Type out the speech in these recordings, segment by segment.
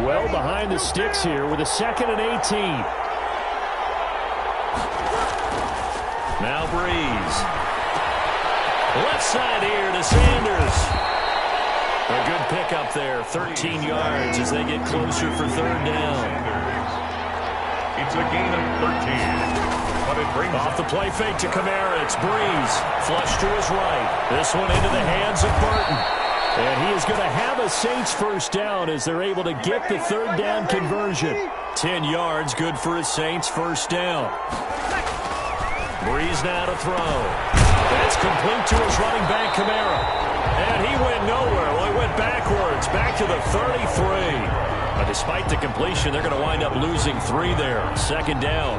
Well behind the sticks here with a 2nd and 18. Now Breeze. Left side here to Sanders. A good pickup there, 13 yards as they get closer for 3rd down. It's a gain of 13. But it brings off the play fake to Kamara. It's Breeze. Flush to his right. This one into the hands of Burton. And he is going to have a Saints 1st down as they're able to get the 3rd down conversion. 10 yards, good for a Saints 1st down. Breeze now to throw. That's complete to his running back, Kamara. And he went nowhere. Well, he went backwards, back to the 33. But despite the completion, they're going to wind up losing 3 there. 2nd down.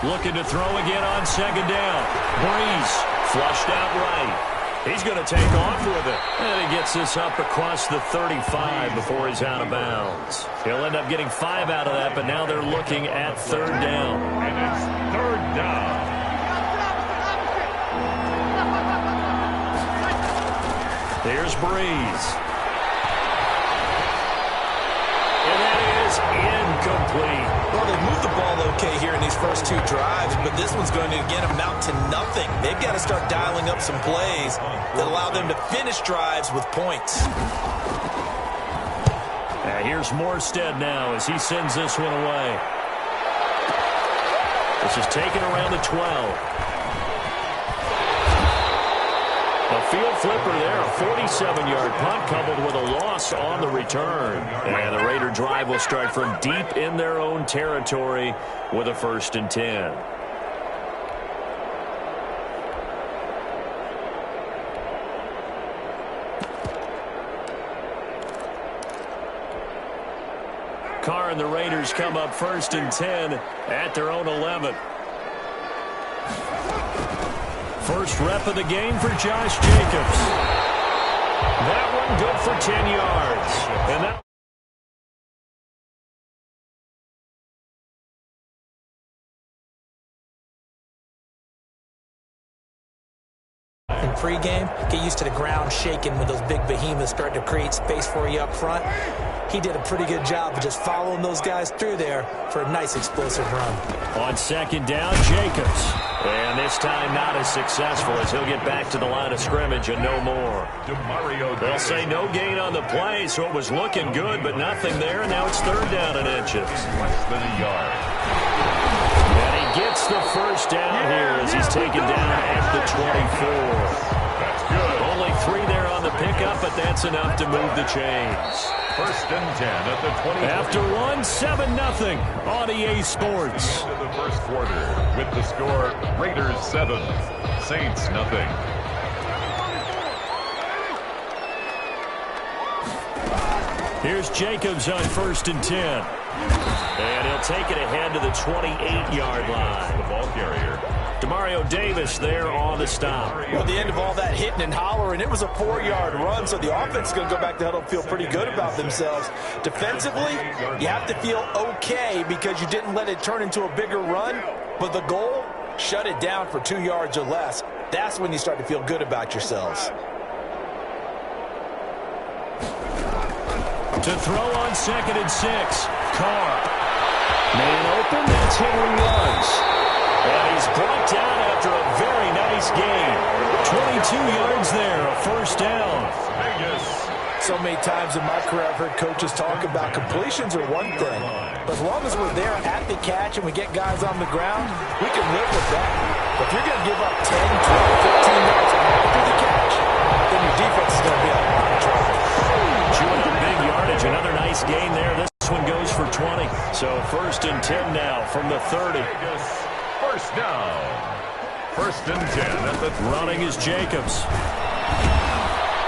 Looking to throw again on 2nd down. Breeze flushed out right. He's going to take off with it. And he gets this up across the 35 before he's out of bounds. He'll end up getting 5 out of that, but now they're looking at 3rd down. And it's 3rd down. Here's Breeze. And that is incomplete. Well, they've moved the ball okay here in these first 2 drives, but this one's going to, again, amount to nothing. They've got to start dialing up some plays that allow them to finish drives with points. Here's Morstead now as he sends this one away. This is taken around the 12. A field flipper there, a 47-yard punt coupled with a loss on the return. And the Raider drive will start from deep in their own territory with a 1st and 10. Carr and the Raiders come up 1st and 10 at their own 11. First rep of the game for Josh Jacobs. That one good for 10 yards. And that in pregame, get used to the ground shaking when those big behemoths start to create space for you up front. He did a pretty good job of just following those guys through there for a nice explosive run. On 2nd down, Jacobs. And this time not as successful as he'll get back to the line of scrimmage and no more. They'll say no gain on the play, so it was looking good, but nothing there. And now it's 3rd down and inches. Less than a yard. And he gets the 1st down here as he's taken down at the 24. That's good. Only 3 there on the pickup, but that's enough to move the chains. 1st and 10 at the 20. After 7-0 on EA Sports. Into the 1st quarter with the score Raiders 7, Saints nothing. Here's Jacobs on 1st and 10. And he'll take it ahead to the 28-yard line. The ball carrier. Demario Davis there on the stop. Well, at the end of all that hitting and hollering, it was a 4-yard run, so the offense is going to go back to huddle and feel pretty good about themselves. Defensively, you have to feel okay because you didn't let it turn into a bigger run, but the goal, shut it down for 2 yards or less. That's when you start to feel good about yourselves. To throw on 2nd and 6. Carr. Man open, that's Henry Ruggs. And he's brought down after a very nice gain. 22 yards there, a 1st down. So many times in my career I've heard coaches talk about completions are one thing. But as long as we're there at the catch and we get guys on the ground, we can live with that. But if you're going to give up 10, 12, 15 yards after the catch, then your defense is going to be a lot of trouble. Chewing up big yardage, another nice gain there. This one goes for 20. So 1st and 10 now from the 30. 1st down. 1st and 10 at the 20. Running is Jacobs.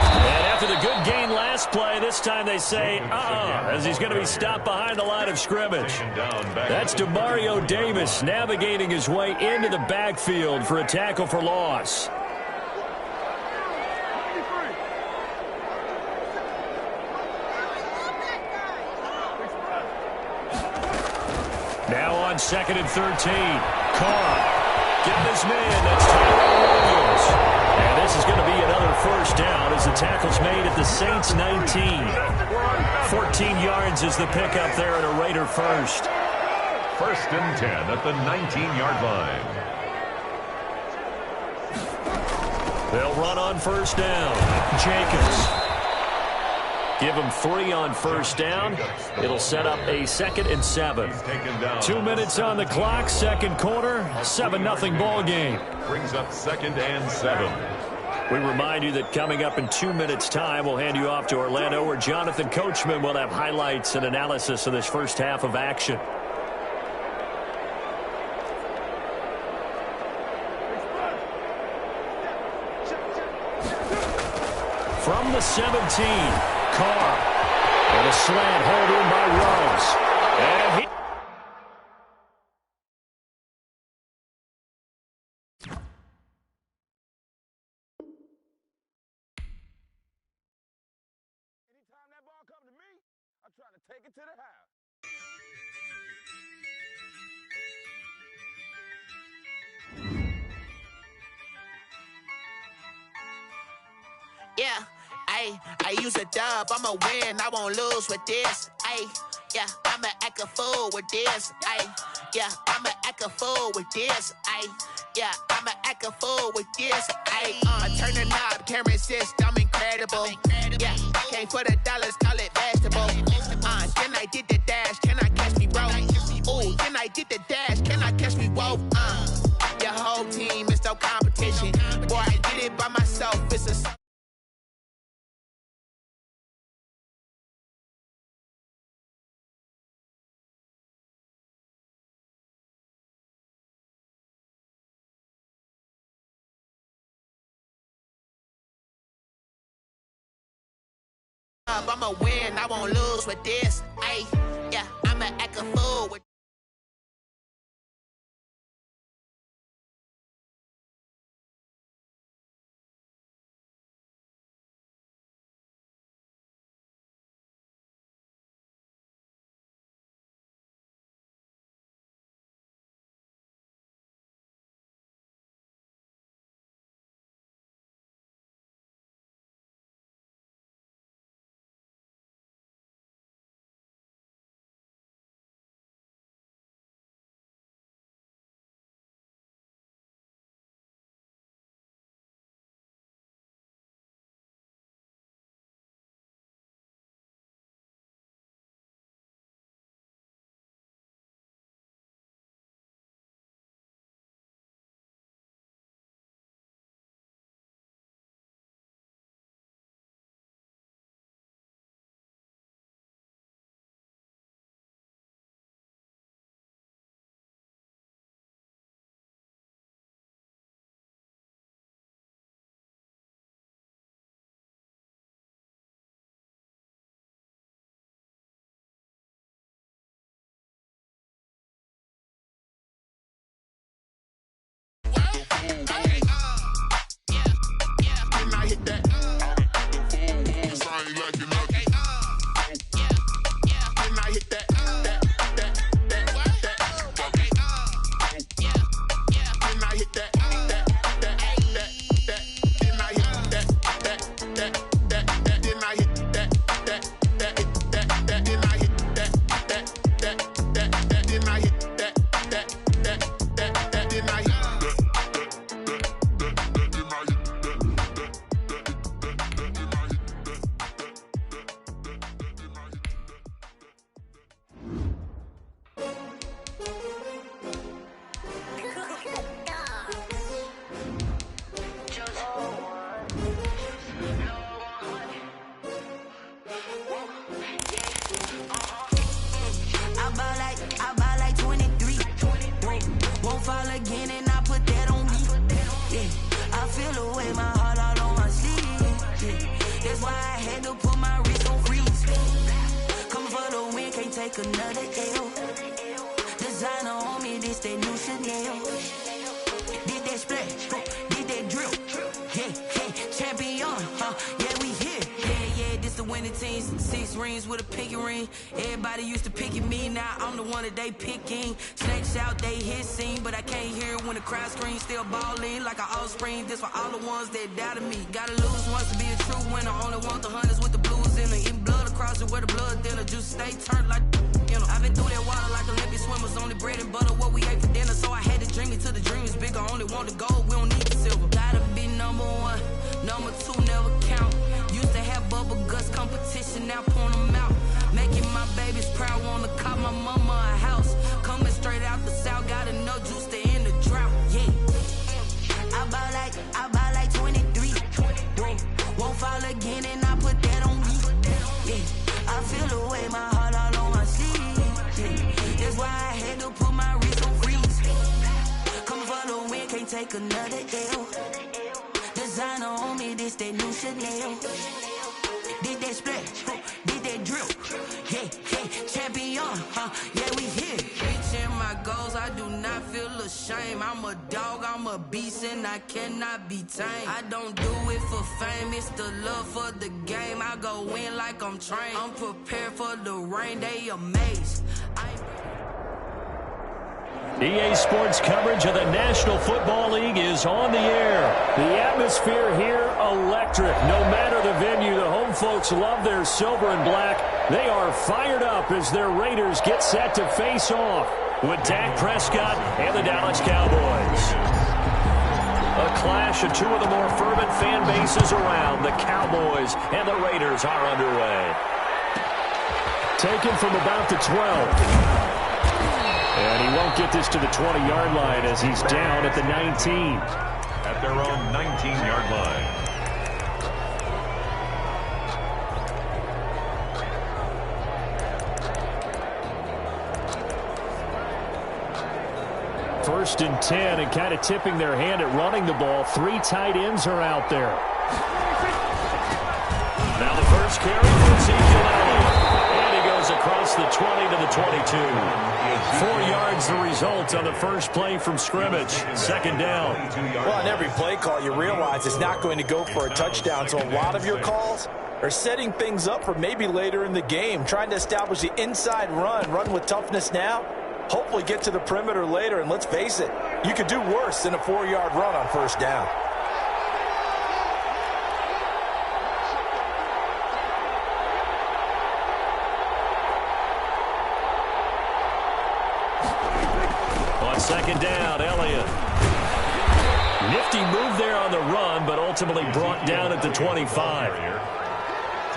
And after the good gain last play, this time they say, as he's going to be stopped behind the line of scrimmage. That's Demario Davis navigating his way into the backfield for a tackle for loss. Now on 2nd and 13. Carr getting his man. That's Tyrone tackle's made at the Saints 19. 14 yards is the pickup there at a Raider first. 1st and 10 at the 19-yard line. They'll run on 1st down. Jacobs. Give him 3 on 1st down. It'll set up a 2nd and 7. 2 minutes on the clock, 2nd quarter, 7-0 ball game. Brings up 2nd and 7. We remind you that coming up in 2 minutes' time, we'll hand you off to Orlando, where Jonathan Coachman will have highlights and analysis of this first half of action. From the 17, Carr. And a slant hold in by Rose. And he... Anytime that ball comes to me, I'm trying to take it to the house. Yeah, I use a dub, I'ma win, I won't lose with this. Yeah, I'ma act a fool with this. Yeah, I'ma act a fool with this. Yeah, I'ma act a fool with this. I turn the knob, can't resist, I'm incredible. Yeah, came for the dollars, call it vegetable. Then I did the dash, can I catch me, bro? Ooh, then I did the dash, can I catch me, whoa? Your whole team is no competition. Boy, I did it by myself, it's a... I'ma win, I won't lose with this. Yeah, I'ma act a fool with. winning teams, 6 rings with a pinky ring. Everybody used to pick at me, now I'm the one that they picking. Snakes out, they hit scene, but I can't hear it when the crowd screams. Still balling like an offspring. This for all the ones that doubted me. Gotta lose once to be a true winner. Only want the hunters with the blues in it. Eating blood across it where the blood thinner. Juice stay turned like you know. I've been through that water like Olympic swimmers. Only bread and butter what we ate for dinner. So I had to dream it till the dream is bigger. Only want the gold, we don't need the silver. Gotta be number 1, number 2 never count. Used to have bubble guts competition, now point them out. Making my babies proud, wanna cop my mama a house. Coming straight out the south, got enough juice to end the drought. Yeah, I buy like 23. Won't fall again, and I put that on me. Yeah, I feel the way, my heart all on my sleeve. Yeah, that's why I had to put my wrist on freeze. Coming for the win, can't take another L. Designer on me, this that new Chanel. Did that splash, did that drip. Yeah, champion, yeah, we here. Reaching my goals, I do not feel ashamed. I'm a dog, I'm a beast, and I cannot be tamed. I don't do it for fame, it's the love for the game. I go in like I'm trained. I'm prepared for the rain, they amazed. EA Sports coverage of the National Football League is on the air. The atmosphere here, electric. No matter the venue, the home folks love their silver and black. They are fired up as their Raiders get set to face off with Dak Prescott and the Dallas Cowboys. A clash of 2 of the more fervent fan bases around. The Cowboys and the Raiders are underway. Taken from about the 12. And he won't get this to the 20-yard line as he's down at the 19. At their own 19-yard line. First and 10, and kind of tipping their hand at running the ball. 3 tight ends are out there. Now the first carry for Ezekiel Elliott. And he goes across the 20 to the 22. 4 yards the result on the first play from scrimmage. Second down. Well, on every play call, you realize it's not going to go for a touchdown. So a lot of your calls are setting things up for maybe later in the game, trying to establish the inside run with toughness now, hopefully get to the perimeter later. And let's face it, you could do worse than a 4-yard run on first down. Second down, Elliott. Nifty move there on the run, but ultimately brought down at the 25.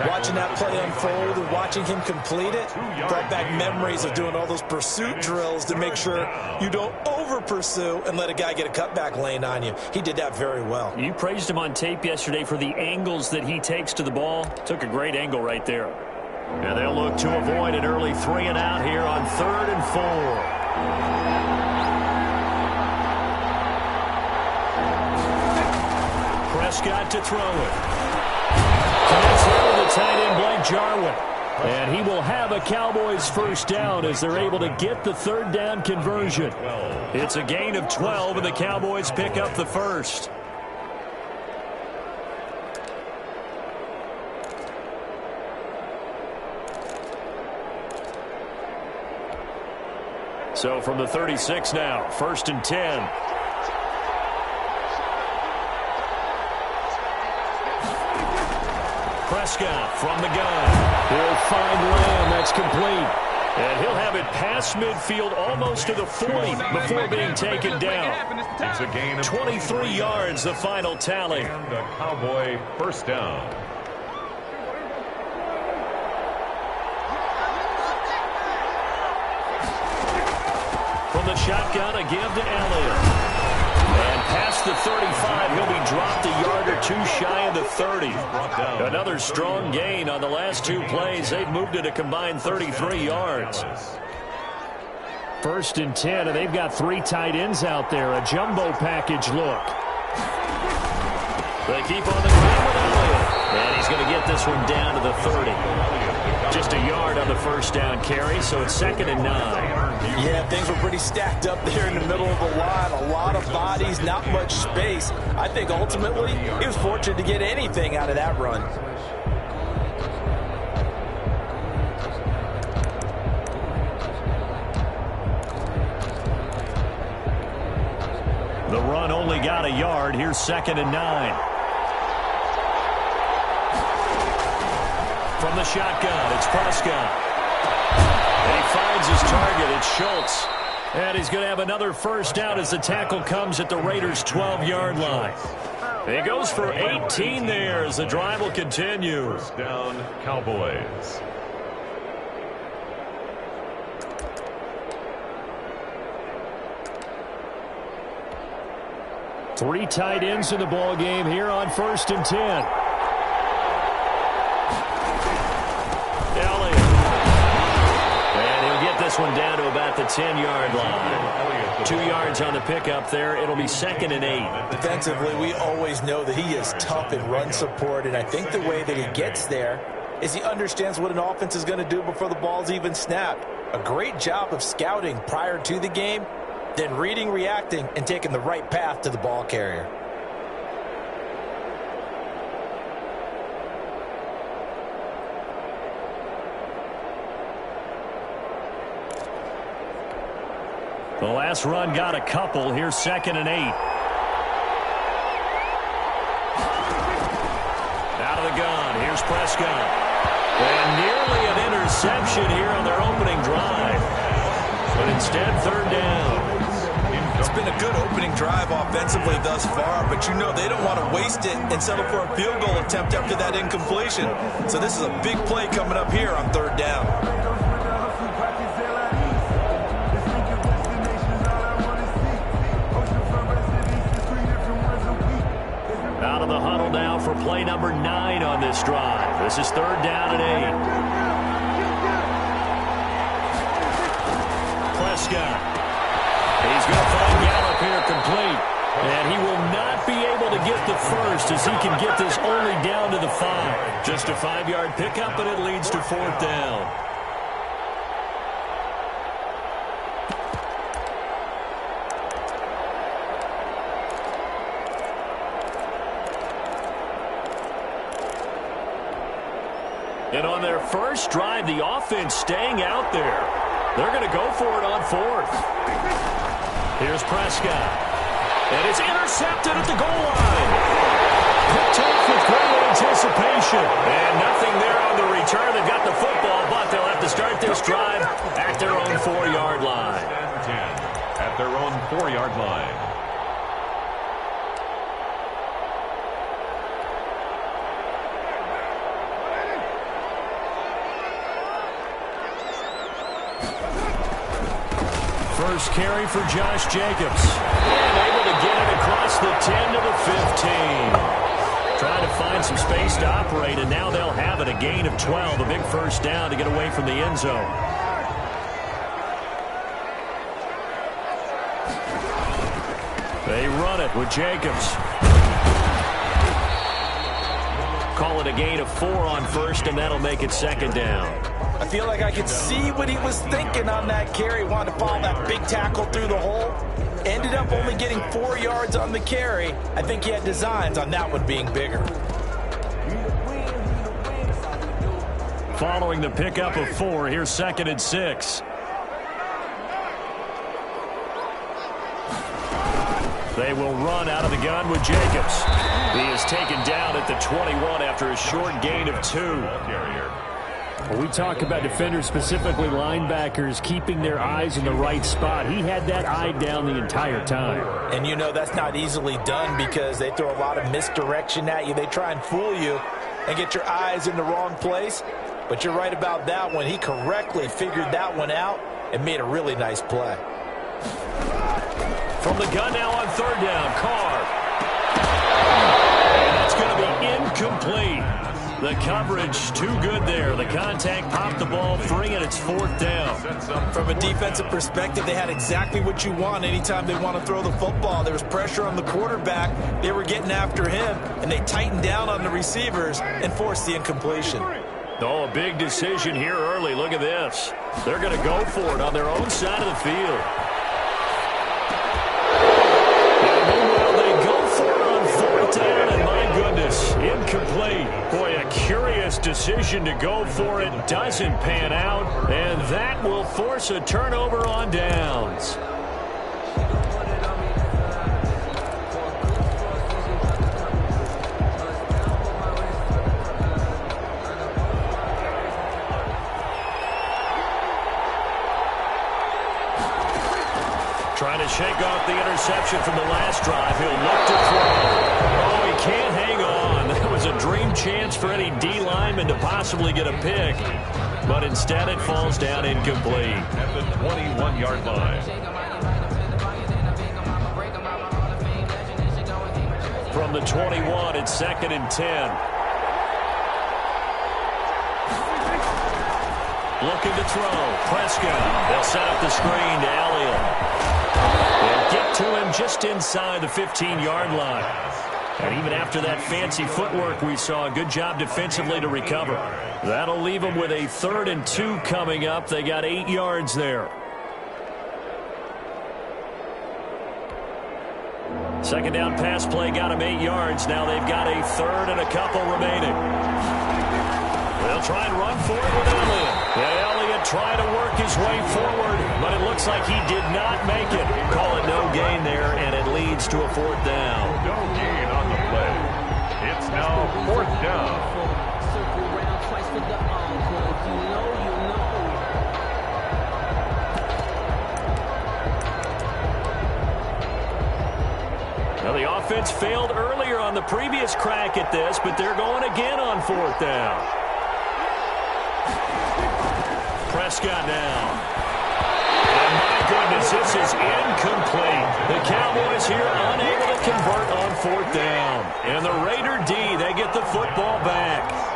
Watching that play unfold and watching him complete it brought back memories of doing all those pursuit drills to make sure you don't over-pursue and let a guy get a cutback lane on you. He did that very well. You praised him on tape yesterday for the angles that he takes to the ball. Took a great angle right there. And they'll look to avoid an early 3 and out here on 3rd and 4. Prescott to throw it. Connects here with the tight end, Blake Jarwin. And he will have a Cowboys first down as they're able to get the 3rd down conversion. It's a gain of 12, and the Cowboys pick up the first. So from the 36 now, 1st and 10. Prescott from the gun. He'll find Lamb. That's complete. And he'll have it past midfield almost to the 40 before being taken down. It's a gain of 23 yards, the final tally. And a Cowboy first down. From the shotgun, a give to Elliott. And past the 35, he'll be dropped a yard or 2 shy of the 30. Another strong gain on the last 2 plays. They've moved it a combined 33 yards. 1st and 10, and they've got 3 tight ends out there. A jumbo package look. They keep on the ground with Elliott. And he's going to get this one down to the 30. Just a yard on the first down carry, so it's 2nd and 9. Yeah, things were pretty stacked up there in the middle of the line. A lot of bodies, not much space. I think ultimately he was fortunate to get anything out of that run. The run only got a yard. Here's 2nd and 9. From the shotgun, it's Prescott. And he finds his target. It's Schultz. And he's going to have another first down as the tackle comes at the Raiders' 12-yard line. He goes for 18 there as the drive will continue. First down, Cowboys. Three tight ends in the ball game here on 1st and 10. Elliott. And he'll get this one down to about the 10-yard line. 2 yards on the pickup there. It'll be 2nd and 8. Defensively, we always know that he is tough in run support, and I think the way that he gets there is he understands what an offense is going to do before the ball's even snapped. A great job of scouting prior to the game, then reading, reacting, and taking the right path to the ball carrier. The last run got a couple. Here's 2nd and 8. Out of the gun. Here's Prescott. And nearly an interception here on their opening drive. But instead, 3rd down. It's been a good opening drive offensively thus far, but you know they don't want to waste it and settle for a field goal attempt after that incompletion. So this is a big play coming up here on 3rd down. Out of the huddle now for play number 9 on this drive. This is 3rd down and 8. Prescott. He's going to find Gallup here complete. And he will not be able to get the first as he can get this only down to the 5. Just a 5-yard pickup, and it leads to 4th down. And on their first drive, the offense staying out there. They're going to go for it on 4th. Here's Prescott. And it's intercepted at the goal line. Picked off with great anticipation. And nothing there on the return. They've got the football, but they'll have to start this drive at their own 4-yard line. 10 at their own 4-yard line. First carry for Josh Jacobs. And able to get it across the 10 to the 15. Trying to find some space to operate, and now they'll have it. A gain of 12. A big first down to get away from the end zone. They run it with Jacobs. Call it a gain of 4 on 1st, and that'll make it 2nd down. I feel like I could see what he was thinking on that carry. Wanted to follow that big tackle through the hole. Ended up only getting 4 yards on the carry. I think he had designs on that one being bigger. Following the pickup of 4, here's 2nd and 6. They will run out of the gun with Jacobs. He is taken down at the 21 after a short gain of 2. When we talk about defenders, specifically linebackers, keeping their eyes in the right spot, he had that eye down the entire time. And you know that's not easily done because they throw a lot of misdirection at you. They try and fool you and get your eyes in the wrong place. But you're right about that one. He correctly figured that one out and made a really nice play. From the gun now on 3rd down, Carr. And that's going to be incomplete. The coverage too good there. The contact popped the ball free, and it's 4th down. From a defensive perspective, they had exactly what you want anytime they want to throw the football. There was pressure on the quarterback. They were getting after him, and they tightened down on the receivers and forced the incompletion. Oh, a big decision here early. Look at this. They're going to go for it on their own side of the field. Incomplete. Boy, a curious decision to go for it. Doesn't pan out, and that will force a turnover on downs. up the interception from the last drive. He'll look to throw. Oh, he can't hang on. That was a dream chance for any D lineman to possibly get a pick. But instead it falls down incomplete. At the 21-yard line. From the 21, it's 2nd and 10. Looking to throw. Prescott. They'll set up the screen to Elliott. They'll get to him just inside the 15-yard line. And even after that fancy footwork we saw, a good job defensively to recover. That'll leave them with a 3rd and 2 coming up. They got 8 yards there. Second down pass play got them 8 yards. Now they've got a 3rd and a couple remaining. They'll try and run for it with Elliott. Yeah, Elliott trying to work his way forward, but it looks like he did not make it. Call it no gain there, and it leads to a 4th down. No gain on the play. It's now 4th down. Now, the offense failed earlier on the previous crack at this, but they're going again on 4th down. Prescott now. And my goodness, this is incomplete. The Cowboys here unable to convert on 4th down. And the Raider D, they get the football back.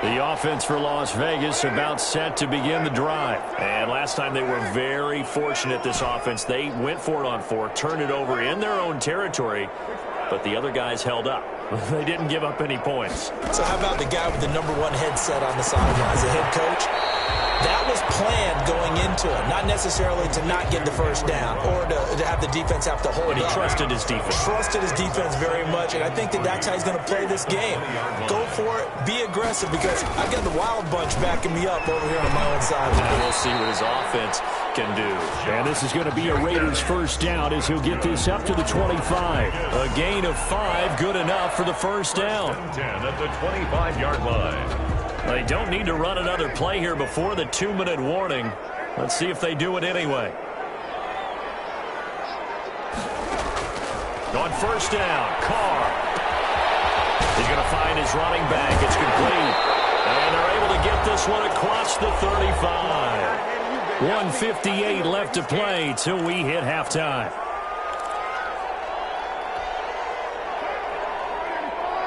The offense for Las Vegas about set to begin the drive. And last time they were very fortunate, this offense. They went for it on 4th, turned it over in their own territory, but the other guys held up. They didn't give up any points. So how about the guy with the #1 headset on the sidelines, the head coach? That was planned going into it, not necessarily to not get the first down or to have the defense have to hold But he up. trusted his defense. Trusted his defense very much, and I think that's how he's going to play this game. Go for it, be aggressive, because I got the Wild Bunch backing me up over here on my own side. And we'll see what his offense can do. And this is going to be a Raiders first down as he'll get this up to the 25. A gain of 5, good enough for the first down. 10 at the 25-yard line. They don't need to run another play here before the 2-minute warning. Let's see if they do it anyway. On first down, Carr. He's going to find his running back. It's complete. And they're able to get this one across the 35. 1:58 left to play till we hit halftime.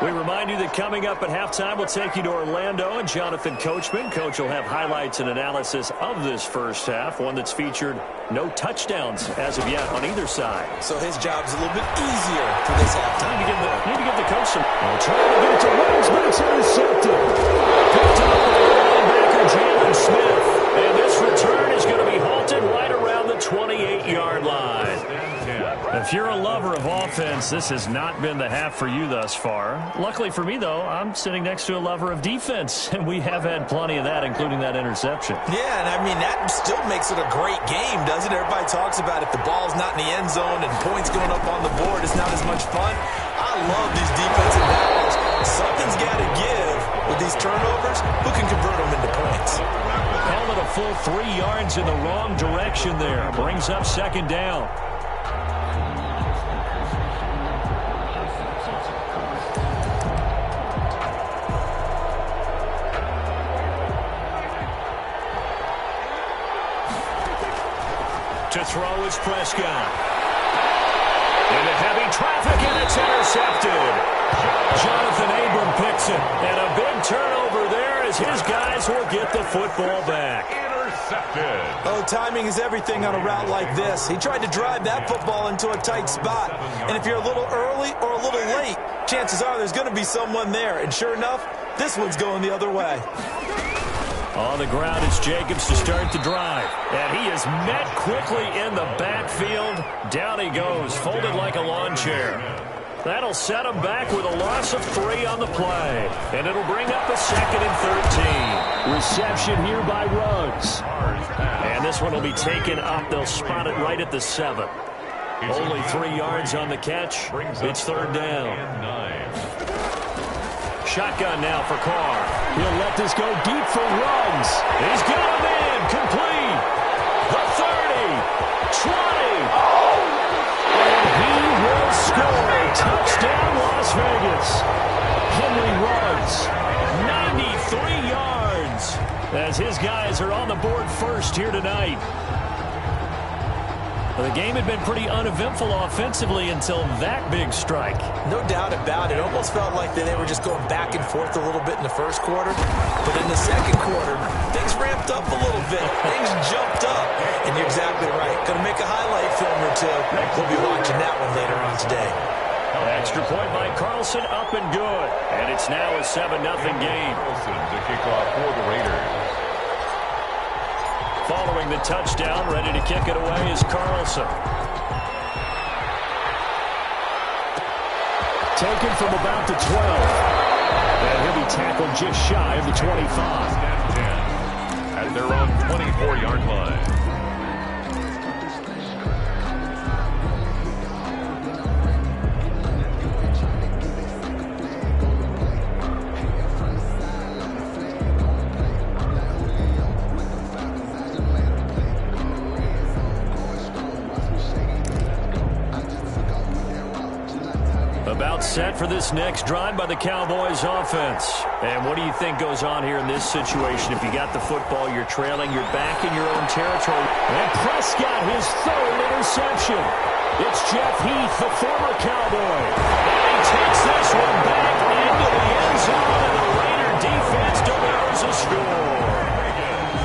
We remind you that coming up at halftime, we'll take you to Orlando and Jonathan Coachman. Coach will have highlights and analysis of this first half, one that's featured no touchdowns as of yet on either side. So his job's a little bit easier for this halftime. Need to give the coach some. Trying to get to Rhodes, but it's intercepted. Picked up by the linebacker, Jalen Smith. And this return is going to be halted right around the 28-yard line. If you're a lover of offense, this has not been the half for you thus far. Luckily for me, though, I'm sitting next to a lover of defense, and we have had plenty of that, including that interception. Yeah, and I mean, that still makes it a great game, doesn't it? Everybody talks about if the ball's not in the end zone and points going up on the board, it's not as much fun. I love these defensive battles. Something's got to give with these turnovers. Who can convert them into points? Call it a full 3 yards in the wrong direction there. Brings up second down. To throw is Prescott. Into heavy traffic, and it's intercepted. Jonathan Abram picks it. And a big turnover there as his guys will get the football back. Intercepted. Oh, timing is everything on a route like this. He tried to drive that football into a tight spot. And if you're a little early or a little late, chances are there's going to be someone there. And sure enough, this one's going the other way. On the ground, it's Jacobs to start the drive. And he is met quickly in the backfield. Down he goes, folded like a lawn chair. That'll set him back with a loss of 3 on the play. And it'll bring up a 2nd and 13. Reception here by Ruggs. And this one will be taken up. They'll spot it right at the 7. Only 3 yards on the catch. It's 3rd down. Shotgun now for Carr. He'll let this go deep for Ruggs. He's got him in. Complete. The 30. 20. And he will score. Touchdown, Las Vegas. Henry runs 93 yards as his guys are on the board first here tonight. Well, the game had been pretty uneventful offensively until that big strike. No doubt about it. It almost felt like they were just going back and forth a little bit in the first quarter. But in the second quarter, things ramped up a little bit. Things jumped up. And you're exactly right. Going to make a highlight film or two. We'll be watching that one later on today. Extra point by Carlson, up and good. And it's now a 7-0 game. Carlson to kick off for the Raiders. Following the touchdown, ready to kick it away is Carlson. Taken from about the 12. And he'll be tackled just shy of the 25. At their own 24-yard line. About set for this next drive by the Cowboys offense. And what do you think goes on here in this situation? If you got the football, you're trailing, you're back in your own territory. And Prescott, his third interception. It's Jeff Heath, the former Cowboy. And he takes this one back into the end zone, and the Raider defense delivers a score.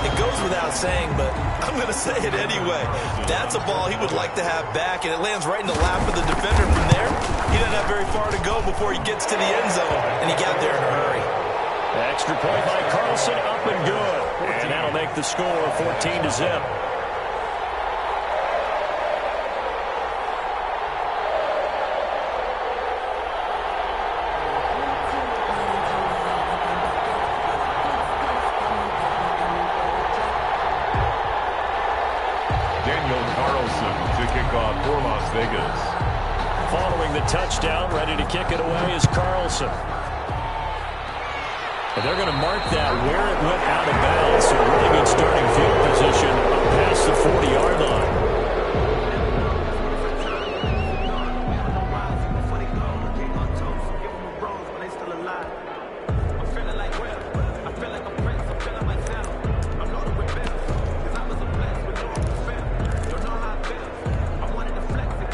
It goes without saying, but I'm going to say it anyway. That's a ball he would like to have back, and it lands right in the lap of the defender. From there, he doesn't have very far to go before he gets to the end zone, and he got there in a hurry. Extra point by Carlson, up and good. And that'll make the score 14-0. Following the touchdown, ready to kick it away is Carlson. And they're going to mark that where it went out of bounds. So really good starting field position up past the 40-yard line.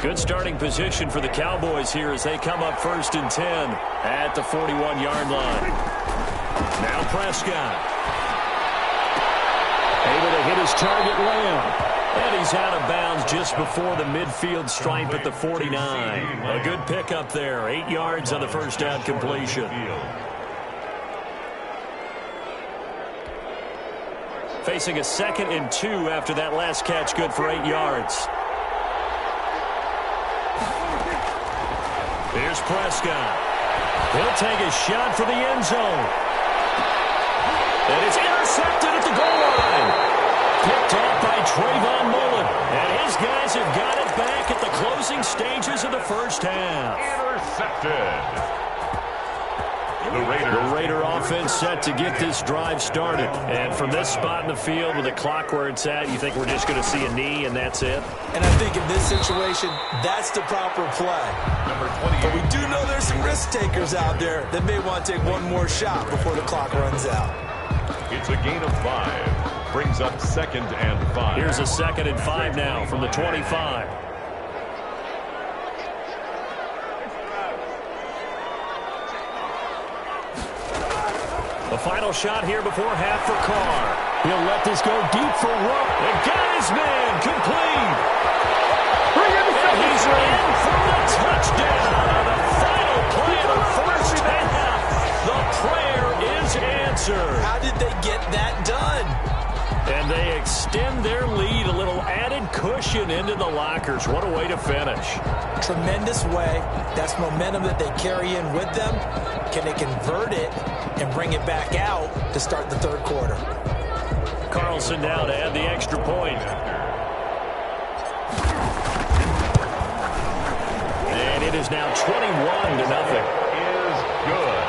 Good starting position for the Cowboys here as they come up 1st and 10 at the 41-yard line. Now Prescott. Able to hit his target, Lamb. And he's out of bounds just before the midfield stripe at the 49. A good pickup there. 8 yards on the first down completion. Facing a 2nd and 2 after that last catch, good for 8 yards. Here's Prescott. He'll take a shot for the end zone. And it's intercepted at the goal line. Picked off by Trayvon Mullen. And his guys have got it back at the closing stages of the first half. Intercepted. The Raider offense set to get this drive started. And from this spot in the field with the clock where it's at, you think we're just going to see a knee and that's it? And I think in this situation, that's the proper play. Number 20. But we do know there's some risk takers out there that may want to take one more shot before the clock runs out. It's a gain of 5. Brings up 2nd and 5. Here's a 2nd and 5 now from the 25. The final shot here before half for Carr. He'll let this go deep for Rowe. And got his man complete. And he's in for the touchdown. The final play of the first half. The prayer is answered. How did they get that done? And they extend their lead, a little added cushion into the lockers. What a way to finish. Tremendous way. That's momentum that they carry in with them. Can they convert it and bring it back out to start the third quarter? Carlson now to add the extra point. And it is now 21-0. Is good.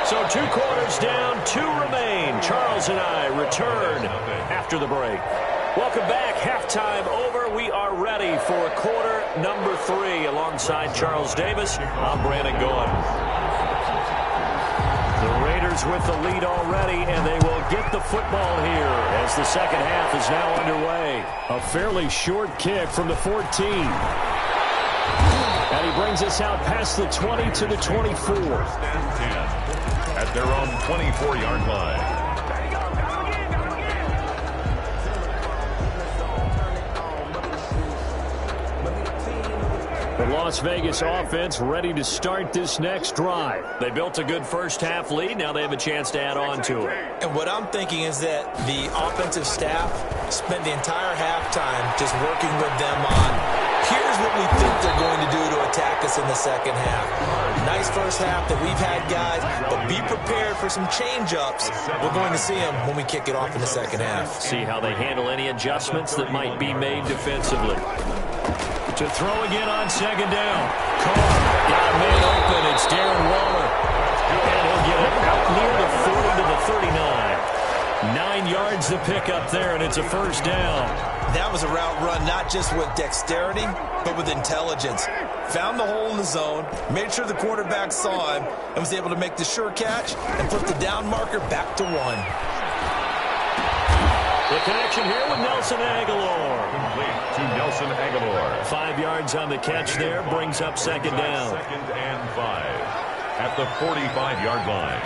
So 2 quarters down, 2 remain. Charles and I return after the break. Welcome back. Halftime over. We are ready for quarter number 3. Alongside Charles Davis, I'm Brandon Gordon. The Raiders with the lead already, and they will get the football here as the second half is now underway. A fairly short kick from the 14. And he brings us out past the 20 to the 24. 10 at their own 24-yard line. The Las Vegas offense ready to start this next drive. They built a good first-half lead. Now they have a chance to add on to it. And what I'm thinking is that the offensive staff spent the entire halftime just working with them on, here's what we think they're going to do to attack us in the second half. Nice first half that we've had, guys, but be prepared for some change-ups. We're going to see them when we kick it off in the second half. See how they handle any adjustments that might be made defensively. To throw again on second down. Carr got a man open. It's Darren Waller. And he'll get it out near the 40 to the 39. 9 yards to pick up there, and it's a first down. That was a route run not just with dexterity, but with intelligence. Found the hole in the zone, made sure the quarterback saw him, and was able to make the sure catch and put the down marker back to 1. The connection here with Nelson Aguilar. Complete to Nelson Aguilar. 5 yards on the catch there, brings up second down. Second and 5 at the 45-yard line.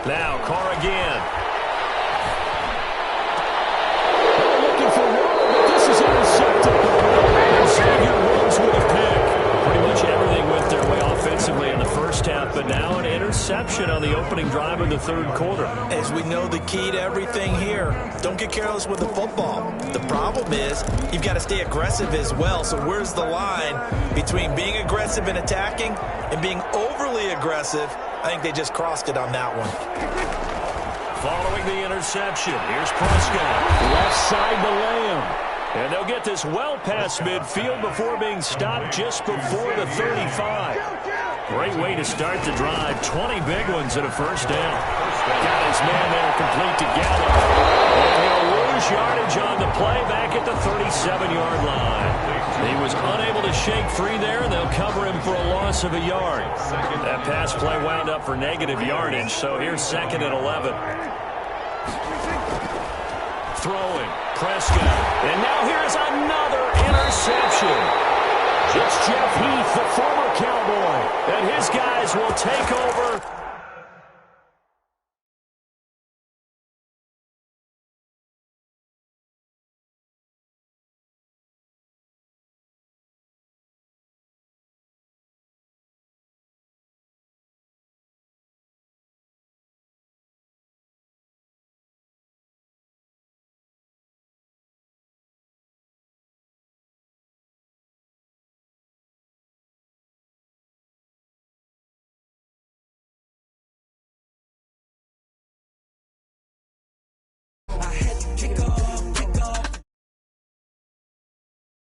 Now Carr again. Looking for Waller, but this is intercepted. And Xavier Rhodes with a pick. Pretty much everything went their way offensively in the first half, but now an interception on the opening drive of the third quarter. As we know, the key to everything here, don't get careless with the football. The problem is you've got to stay aggressive as well. So where's the line between being aggressive and attacking and being overly aggressive? I think they just crossed it on that one. Following the interception, here's Prescott. Left side to Lamb. And they'll get this well past midfield before being stopped just before the 35. Great way to start the drive. 20 big ones at a first down. Got his man there complete together. And he'll lose yardage on the play back at the 37-yard line. He was unable to shake free there, and they'll cover him for a loss of a yard. That pass play wound up for negative yardage, so here's second and 11. Throwing, Prescott. And now here's another interception. It's Jeff Heath, the former Cowboy, and his guys will take over